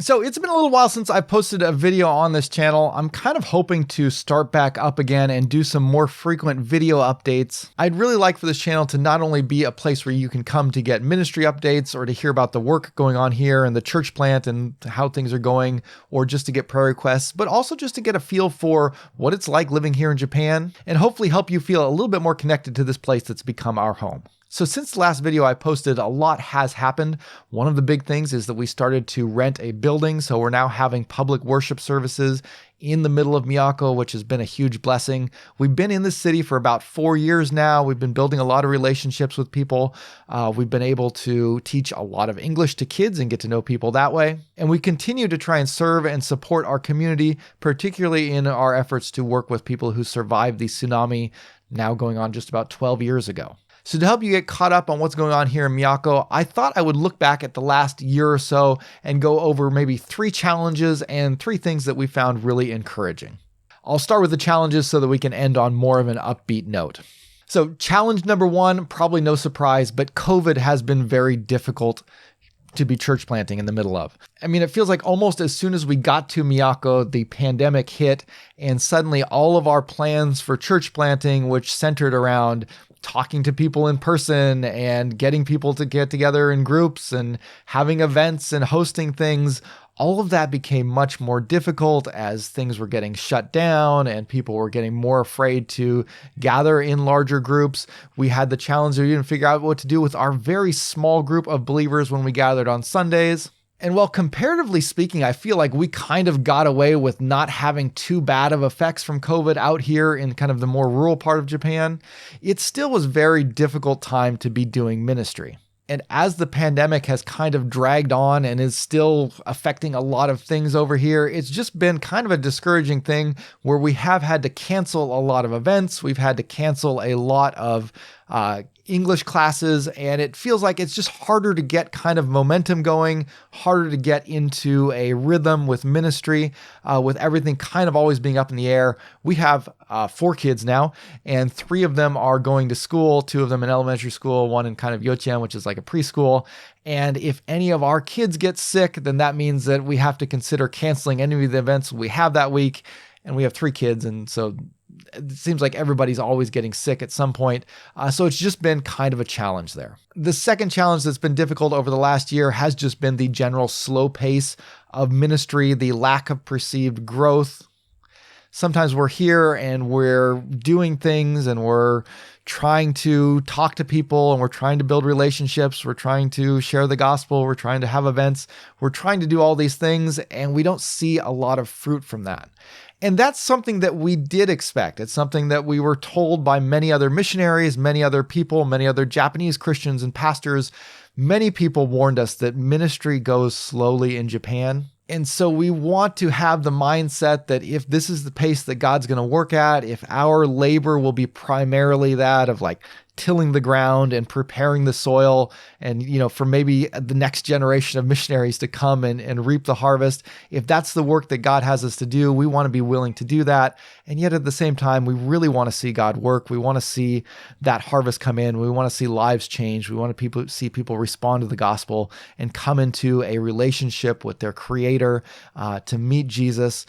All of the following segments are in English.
So it's been a little while since I posted a video on this channel. I'm kind of hoping to start back up again and do some more frequent video updates. I'd really like for this channel to not only be a place where you can come to get ministry updates or to hear about the work going on here and the church plant and how things are going, or just to get prayer requests, but also just to get a feel for what it's like living here in Japan and hopefully help you feel a little bit more connected to this place that's become our home. So since the last video I posted, a lot has happened. One of the big things is that we started to rent a building. So we're now having public worship services in the middle of Miyako, which has been a huge blessing. We've been in this city for about 4 years now. We've been building a lot of relationships with people. We've been able to teach a lot of English to kids and get to know people that way. And we continue to try and serve and support our community, particularly in our efforts to work with people who survived the tsunami now going on just about 12 years ago. So to help you get caught up on what's going on here in Miyako, I thought I would look back at the last year or so and go over maybe 3 challenges and 3 things that we found really encouraging. I'll start with the challenges so that we can end on more of an upbeat note. So challenge number 1, probably no surprise, but COVID has been very difficult to be church planting in the middle of. I mean, it feels like almost as soon as we got to Miyako, the pandemic hit, and suddenly all of our plans for church planting, which centered around talking to people in person and getting people to get together in groups and having events and hosting things, all of that became much more difficult as things were getting shut down and people were getting more afraid to gather in larger groups. We had the challenge of even figure out what to do with our very small group of believers when we gathered on Sundays. And while comparatively speaking, I feel like we kind of got away with not having too bad of effects from COVID out here in kind of the more rural part of Japan, it still was a very difficult time to be doing ministry. And as the pandemic has kind of dragged on and is still affecting a lot of things over here, it's just been kind of a discouraging thing where we have had to cancel a lot of events. We've had to cancel a lot of English classes, and it feels like it's just harder to get kind of momentum going, harder to get into a rhythm with ministry, with everything kind of always being up in the air. We have 4 kids now, and 3 of them are going to school, 2 of them in elementary school, 1 in kind of Yochien, which is like a preschool. And if any of our kids get sick, then that means that we have to consider canceling any of the events we have that week. And we have 3 kids, and so it seems like everybody's always getting sick at some point. So it's just been kind of a challenge there. The second challenge that's been difficult over the last year has just been the general slow pace of ministry, the lack of perceived growth. Sometimes we're here and we're doing things and we're trying to talk to people and we're trying to build relationships. We're trying to share the gospel. We're trying to have events. We're trying to do all these things and we don't see a lot of fruit from that. And that's something that we did expect. It's something that we were told by many other missionaries, many other people, many other Japanese Christians and pastors. Many people warned us that ministry goes slowly in Japan. And so we want to have the mindset that if this is the pace that God's going to work at, if our labor will be primarily that of like tilling the ground and preparing the soil and, for maybe the next generation of missionaries to come and reap the harvest, if that's the work that God has us to do, we want to be willing to do that. And yet at the same time, we really want to see God work. We want to see that harvest come in. We want to see lives change. We want to see people respond to the gospel and come into a relationship with their Creator, to meet Jesus.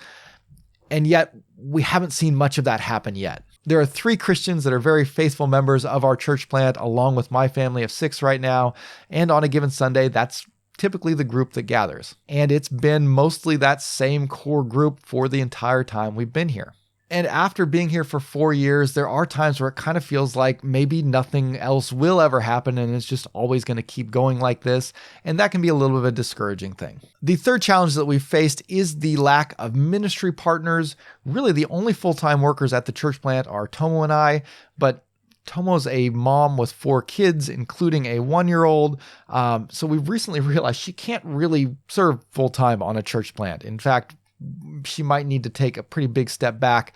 And yet we haven't seen much of that happen yet. There are 3 Christians that are very faithful members of our church plant, along with my family of 6 right now. And on a given Sunday, that's typically the group that gathers. And it's been mostly that same core group for the entire time we've been here. And after being here for 4 years, there are times where it kind of feels like maybe nothing else will ever happen and it's just always going to keep going like this. And that can be a little bit of a discouraging thing. The third challenge that we've faced is the lack of ministry partners. Really, the only full-time workers at the church plant are Tomo and I, but Tomo's a mom with 4 kids, including a 1-year-old. So we've recently realized she can't really serve full-time on a church plant. In fact, she might need to take a pretty big step back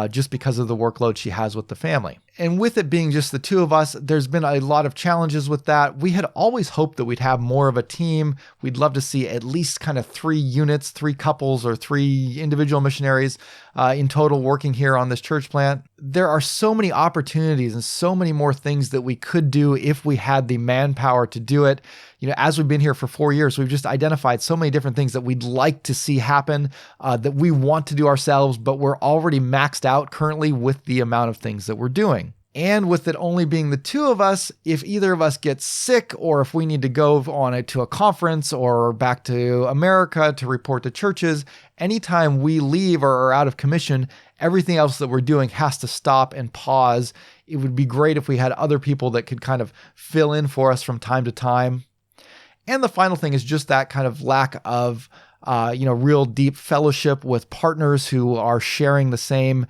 just because of the workload she has with the family. And with it being just the two of us, there's been a lot of challenges with that. We had always hoped that we'd have more of a team. We'd love to see at least kind of 3 units, 3 couples or 3 individual missionaries in total working here on this church plant. There are so many opportunities and so many more things that we could do if we had the manpower to do it. As we've been here for 4 years, we've just identified so many different things that we'd like to see happen, that we want to do ourselves, but we're already maxed out currently with the amount of things that we're doing. And with it only being the two of us, if either of us gets sick or if we need to go to a conference or back to America to report to churches, anytime we leave or are out of commission, everything else that we're doing has to stop and pause. It would be great if we had other people that could kind of fill in for us from time to time. And the final thing is just that kind of lack of real deep fellowship with partners who are sharing the same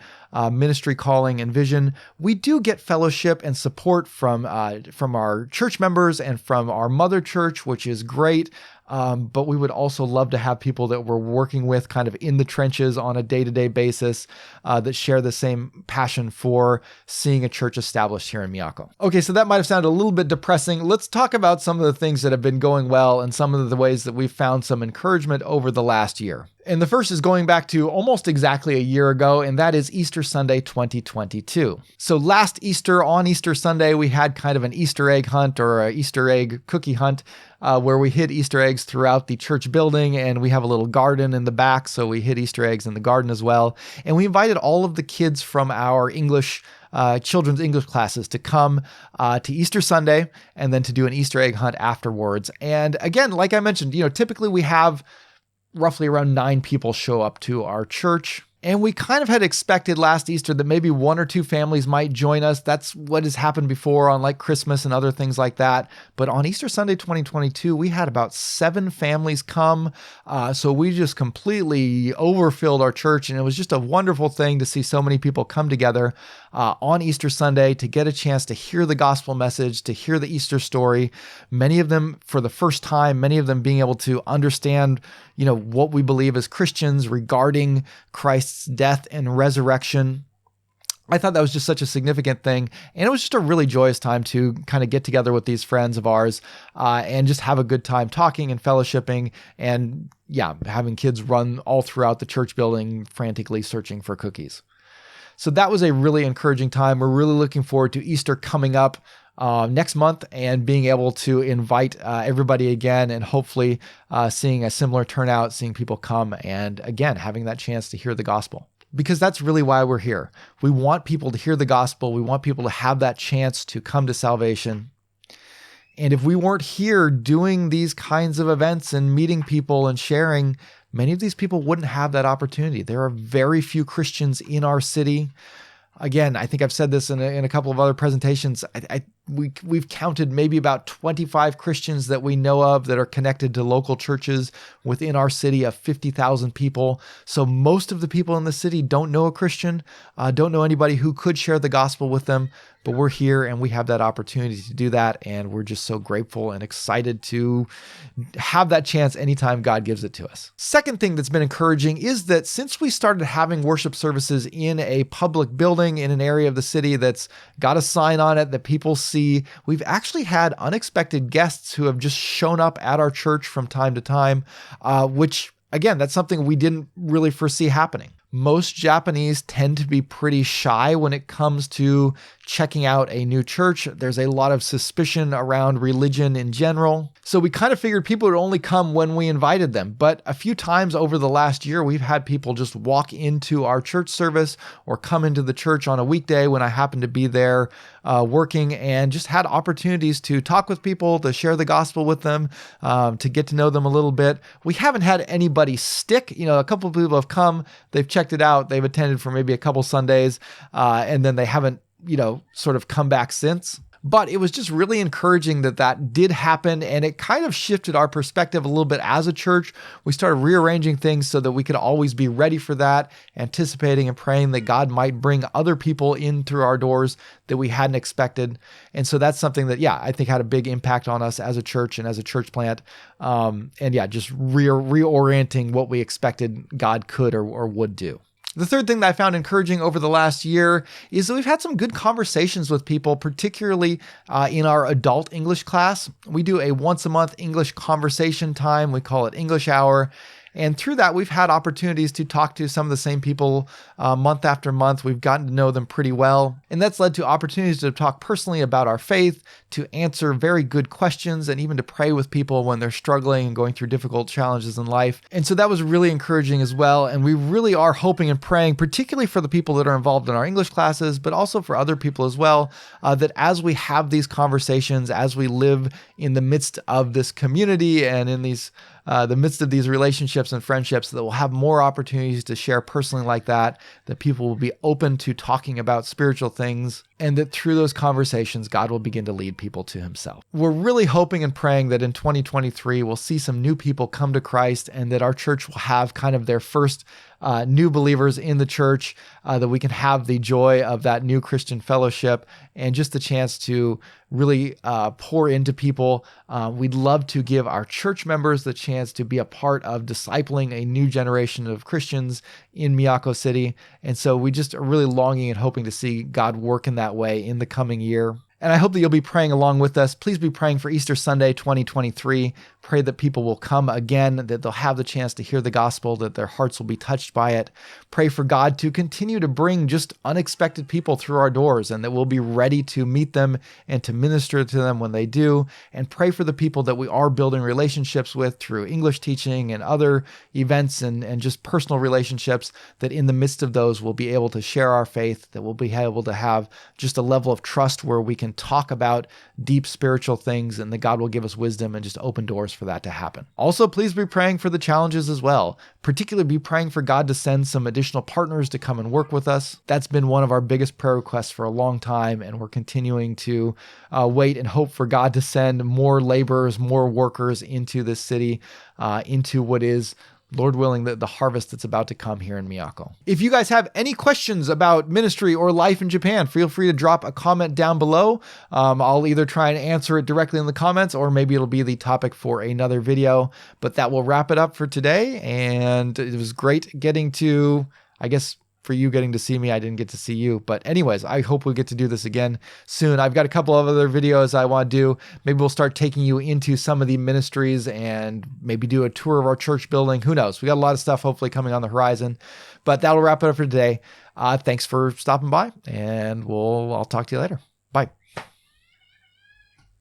ministry calling and vision. We do get fellowship and support from our church members and from our mother church, which is great. But we would also love to have people that we're working with kind of in the trenches on a day-to-day basis that share the same passion for seeing a church established here in Miyako. Okay, so that might have sounded a little bit depressing. Let's talk about some of the things that have been going well and some of the ways that we've found some encouragement over the last year. And the first is going back to almost exactly a year ago, and that is Easter Sunday 2022. So last Easter, on Easter Sunday, we had kind of an Easter egg hunt or an Easter egg cookie hunt where we hid Easter eggs throughout the church building, and we have a little garden in the back, so we hid Easter eggs in the garden as well. And we invited all of the kids from our children's English classes to come to Easter Sunday and then to do an Easter egg hunt afterwards. And again, like I mentioned, typically we have roughly around 9 people show up to our church. And we kind of had expected last Easter that maybe 1 or 2 families might join us. That's what has happened before on like Christmas and other things like that. But on Easter Sunday 2022, we had about 7 families come. So we just completely overfilled our church. And it was just a wonderful thing to see so many people come together on Easter Sunday to get a chance to hear the gospel message, to hear the Easter story. Many of them for the first time, many of them being able to understand what we believe as Christians regarding Christ's death and resurrection. I thought that was just such a significant thing. And it was just a really joyous time to kind of get together with these friends of ours and just have a good time talking and fellowshipping and having kids run all throughout the church building, frantically searching for cookies. So that was a really encouraging time. We're really looking forward to Easter coming up next month and being able to invite everybody again and hopefully seeing a similar turnout, seeing people come and again, having that chance to hear the gospel. Because that's really why we're here. We want people to hear the gospel. We want people to have that chance to come to salvation. And if we weren't here doing these kinds of events and meeting people and sharing, many of these people wouldn't have that opportunity. There are very few Christians in our city. Again, I think I've said this in a couple of other presentations. We've counted maybe about 25 Christians that we know of that are connected to local churches within our city of 50,000 people. So most of the people in the city don't know a Christian, don't know anybody who could share the gospel with them, but we're here and we have that opportunity to do that. And we're just so grateful and excited to have that chance anytime God gives it to us. Second thing that's been encouraging is that since we started having worship services in a public building in an area of the city that's got a sign on it that people see, we've actually had unexpected guests who have just shown up at our church from time to time, which again, that's something we didn't really foresee happening. Most Japanese tend to be pretty shy when it comes to checking out a new church. There's a lot of suspicion around religion in general. So we kind of figured people would only come when we invited them. But a few times over the last year, we've had people just walk into our church service or come into the church on a weekday when I happen to be there working and just had opportunities to talk with people, to share the gospel with them, to get to know them a little bit. We haven't had anybody stick. A couple of people have come, they've checked it out, they've attended for maybe a couple Sundays, and then they haven't sort of come back since. But it was just really encouraging that did happen, and it kind of shifted our perspective a little bit as a church. We started rearranging things so that we could always be ready for that, anticipating and praying that God might bring other people in through our doors that we hadn't expected. And so that's something that, I think had a big impact on us as a church and as a church plant. Just reorienting what we expected God could or would do. The third thing that I found encouraging over the last year is that we've had some good conversations with people, particularly in our adult English class. We do a once a month English conversation time. We call it English Hour. And through that, we've had opportunities to talk to some of the same people month after month. We've gotten to know them pretty well. And that's led to opportunities to talk personally about our faith, to answer very good questions, and even to pray with people when they're struggling and going through difficult challenges in life. And so that was really encouraging as well. And we really are hoping and praying, particularly for the people that are involved in our English classes, but also for other people as well, that as we have these conversations, as we live in the midst of this community and in the midst of these relationships and friendships, that we'll have more opportunities to share personally like that people will be open to talking about spiritual things, and that through those conversations, God will begin to lead people to himself. We're really hoping and praying that in 2023, we'll see some new people come to Christ, and that our church will have kind of their first new believers in the church, that we can have the joy of that new Christian fellowship and just the chance to really pour into people. We'd love to give our church members the chance to be a part of discipling a new generation of Christians in Miyako City. And so we just are really longing and hoping to see God work in that way in the coming year. And I hope that you'll be praying along with us. Please be praying for Easter Sunday 2023. Pray that people will come again, that they'll have the chance to hear the gospel, that their hearts will be touched by it. Pray for God to continue to bring just unexpected people through our doors, and that we'll be ready to meet them and to minister to them when they do. And pray for the people that we are building relationships with through English teaching and other events and just personal relationships, that in the midst of those we'll be able to share our faith, that we'll be able to have just a level of trust where we can talk about deep spiritual things, and that God will give us wisdom and just open doors for that to happen. Also, please be praying for the challenges as well. Particularly be praying for God to send some additional partners to come and work with us. That's been one of our biggest prayer requests for a long time, and we're continuing to wait and hope for God to send more laborers, more workers into this city, into what is, Lord willing, the harvest that's about to come here in Miyako. If you guys have any questions about ministry or life in Japan, feel free to drop a comment down below. I'll either try and answer it directly in the comments, or maybe it'll be the topic for another video. But that will wrap it up for today. And it was great getting to, I guess, for you getting to see me. I didn't get to see you. But anyways, I hope we get to do this again soon. I've got a couple of other videos I want to do. Maybe we'll start taking you into some of the ministries and maybe do a tour of our church building. Who knows? We got a lot of stuff hopefully coming on the horizon. But that'll wrap it up for today. Thanks for stopping by, and I'll talk to you later.